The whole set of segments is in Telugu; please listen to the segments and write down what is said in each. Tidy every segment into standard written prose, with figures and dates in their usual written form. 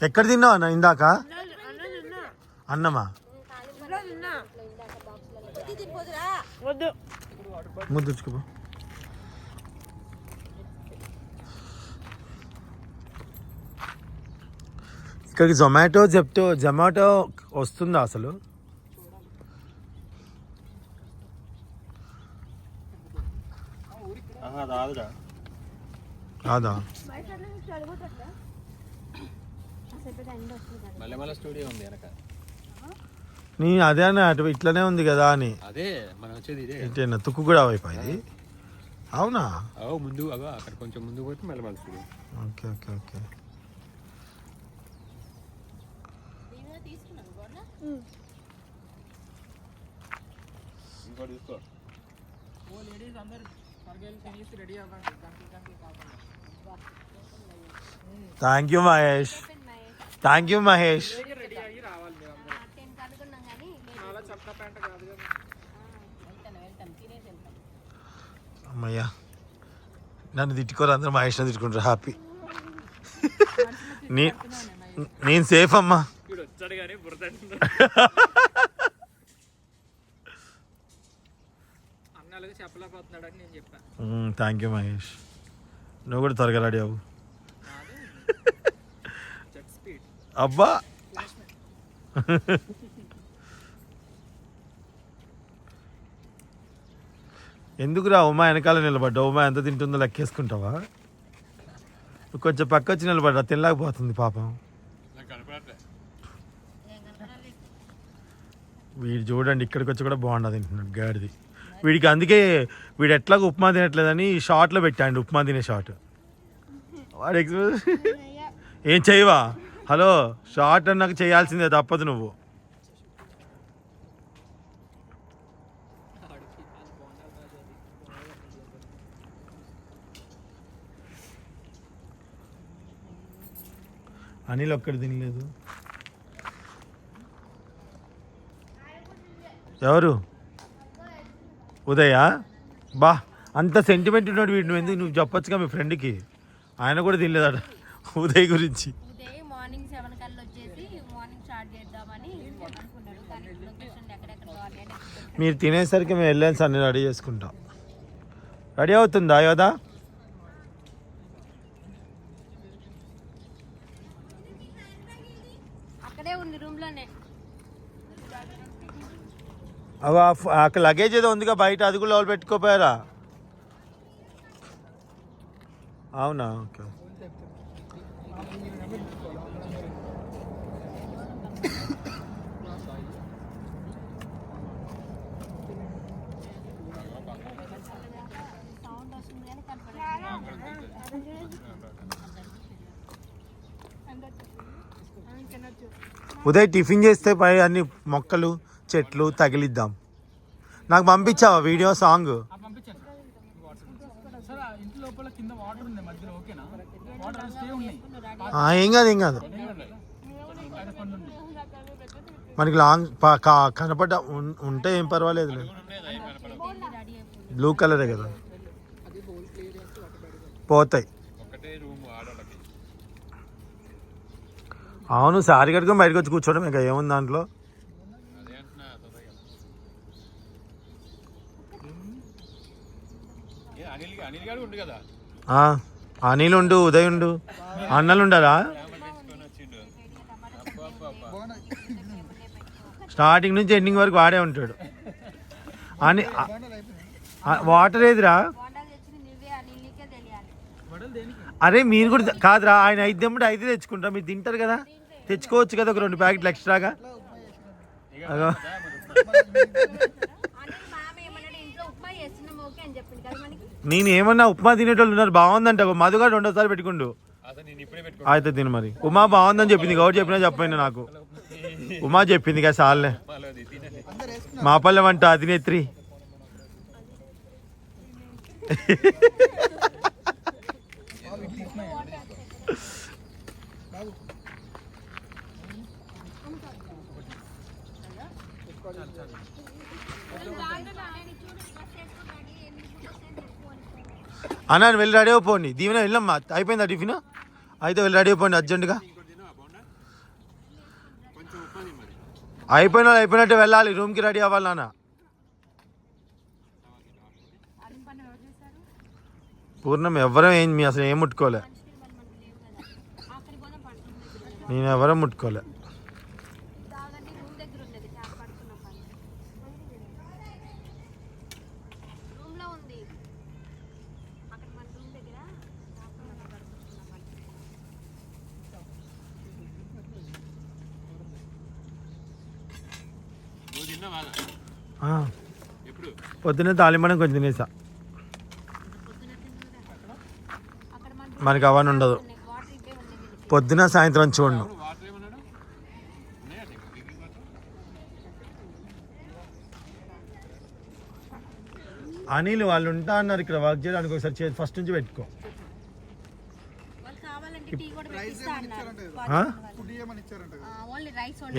ఎక్కడ తిన్నావు అన్న ఇందాక? అన్నమా? ముద్దు తెచ్చుకో. ఇక్కడికి జొమాటో వస్తుందా అసలు? కాదా? నీ అదే అన్న అటు ఇట్లనే ఉంది కదా అని. అదే మనం వచ్చేది ఇదే. తుక్కు కూడా అయిపోయింది. అవునా? ముందు అక్కడ కొంచెం ముందు పోతే మెల్లమల studio. Okay okay okay. Thank you Mahesh. Thank you Mahesh. అమ్మయ్యా, నన్ను తిట్టుకోరు అందరూ, మహేష్ని తిట్టుకుంటారు. హ్యాపీ. నేను సేఫ్ అమ్మా. Thank you Mahesh. నువ్వు కూడా త్వరగా రెడీ అవ్వు. అబ్బా, ఎందుకురా ఉమా వెనకాల నిలబడ్డా? ఉమా ఎంత తింటుందో లెక్కేసుకుంటావా? కొంచెం పక్క వచ్చి నిలబడ్డా, తినలేకపోతుంది పాపం. వీడు చూడండి, ఇక్కడికి వచ్చి కూడా బాగుండదు తింటున్నాడు గాడిది. వీడికి అందుకే వీడు ఎట్లాగో ఉప్మా తినట్లేదని షార్ట్లో పెట్టాడు, ఉప్మా తినే షార్ట్. వాడు ఏం చేయవా? హలో, షార్ట్ అన్నాక చేయాల్సిందే, తప్పదు. నువ్వు అనిల్ ఒక్కటి తినలేదు. ఎవరు? ఉదయా? బా, అంత సెంటిమెంట్ ఉన్నాడు వీడు. నువ్వు చెప్పొచ్చుగా మీ ఫ్రెండ్కి. ఆయన కూడా తినలేదట ఉదయ్ గురించి. మీరు తినేసరికి మేము వెళ్ళాను సార్, నేను రెడీ చేసుకుంటాం. రెడీ అవుతుందా యోదా? అక్కడ లగేజ్ ఏదో ఉందిగా బయట, అది కూడా లోపల పెట్టుకోపోయారా? అవునా? ఓకే. ఉదయ్ టిఫిన్ చేస్తే పై అన్ని మొక్కలు చెట్లు తగిలిద్దాం. నాకు పంపించావా వీడియో సాంగ్? ఏం కాదు, ఏం కాదు. మనకి లాంగ్ కనపడ్డ ఉంటే ఏం పర్వాలేదు. బ్లూ కలరే కదా, పోతాయి. అవును, సారీ కట్టుకొని బయటకు వచ్చి కూర్చోవడం ఇంకా ఏముంది దాంట్లో. అనిల్ ఉండు, ఉదయ్ ఉండు, అన్నలు ఉండరా? స్టార్టింగ్ నుంచి ఎండింగ్ వరకు వాడే ఉంటాడు. అని వాటర్ ఏదిరా? అరే మీరు కూడా కాదురా, ఆయన 5 తెమ్మంటే 5 తెచ్చుకుంటా. మీరు తింటారు కదా, తెచ్చుకోవచ్చు కదా ఒక 2 ప్యాకెట్లు ఎక్స్ట్రాగా. నేను ఏమన్నా ఉప్మా తినేటోళ్ళు ఉన్నారు, బాగుందంట. మధుగా 2సారి పెట్టుకుండు. అయితే తిను మరి. ఉమా బాగుందని చెప్పింది, గౌడ్ చెప్పినా చెప్పండి. నాకు ఉమా చెప్పింది కదా, సార్లే. మా పల్లె వంట అధినేత్రి. అన్న వెళ్ళి రెడీ అయిపోండి. దీవెన వెళ్ళమ్మా, అయిపోయిందా టిఫిన్? అయితే వెళ్ళి రెడీ అయిపోండి అర్జెంటుగా. అయిపోయినట్టు వెళ్ళాలి, రూమ్కి రెడీ అవ్వాలి నాన్న. పూర్ణం ఎవరం మీ అసలు ఏం ముట్టుకోలే, నేను ఎవరం ముట్టుకోలే. పొద్దున్నే తాలింబడం కొంచెం తినేసా, మనకి అవన్నీ ఉండదు. పొద్దున సాయంత్రం చూడను. అనిల్ వాళ్ళు ఉంటా అన్నారు ఇక్కడ వర్క్ చేయడానికి, ఒకసారి ఫస్ట్ నుంచి పెట్టుకో.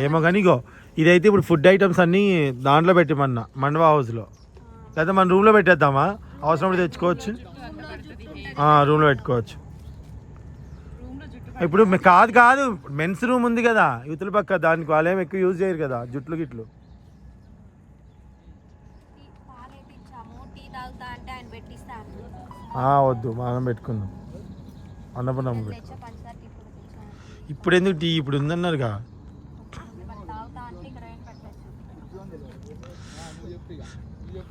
ఏమో కానీ ఇగో ఇదైతే ఇప్పుడు ఫుడ్ ఐటమ్స్ అన్నీ దాంట్లో పెట్టిమన్నా మండవా హౌస్లో, లేదా మన రూమ్లో పెట్టేద్దామా? అవసరం తెచ్చుకోవచ్చు, రూమ్లో పెట్టుకోవచ్చు. ఇప్పుడు కాదు మెన్స్ రూమ్ ఉంది కదా యువతల పక్క, దానికి వాళ్ళేం ఎక్కువ యూజ్ చేయరు కదా జుట్లు గిట్లు. వద్దు మనం పెట్టుకుందాం అన్నపూర్ణమ్మ పెట్టుకో. ఇప్పుడు ఎందుకు టీ? ఇప్పుడు ఉందన్నారుగా.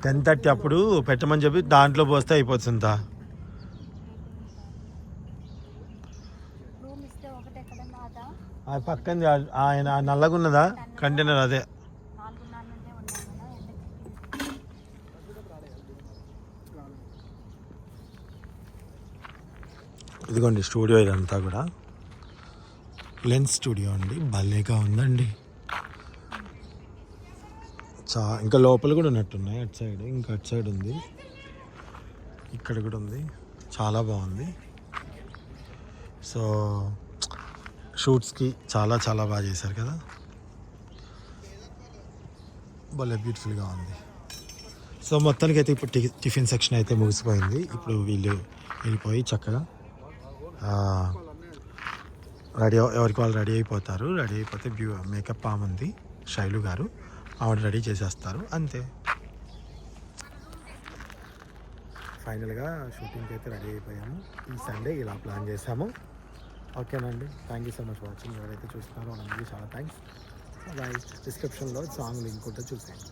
10:30 అప్పుడు పెట్టమని చెప్పి దాంట్లో పోస్తే అయిపోతుందా? అది పక్కన ఆయన నల్లగున్నదా కంటైనర్, అదే. ఇదిగోండి స్టూడియో, ఇదంతా కూడా లెన్స్ స్టూడియో అండి, భలేగా ఉందండి. ఇంకా లోపల కూడా ఉన్నట్టున్నాయి, అటు సైడ్ ఇంకా అటు సైడ్ ఉంది, ఇక్కడ కూడా ఉంది, చాలా బాగుంది. సో షూట్స్కి చాలా బాగా చేశారు కదా, భలే బ్యూటిఫుల్గా ఉంది. సో మొత్తానికి అయితే ఇప్పుడు టిఫిన్ సెక్షన్ అయితే ముగిసిపోయింది. ఇప్పుడు వీళ్ళు వెళ్ళిపోయి చక్కగా ఎవరికి వాళ్ళు రెడీ అయిపోతారు. రెడీ అయిపోతే మేకప్ ఉంది శైలు గారు, ఆవిడ రెడీ చేసేస్తారు, అంతే. ఫైనల్గా షూటింగ్కి అయితే రెడీ అయిపోయాము. ఈ సండే ఇలా ప్లాన్ చేసాము. ఓకేనండి, thank you so much watching. ఎవరైతే చూస్తున్నారో వాళ్ళందరికీ చాలా థ్యాంక్స్. బాయ్. డిస్క్రిప్షన్లో సాంగ్ లింక్ ఉంటే చూసేయండి.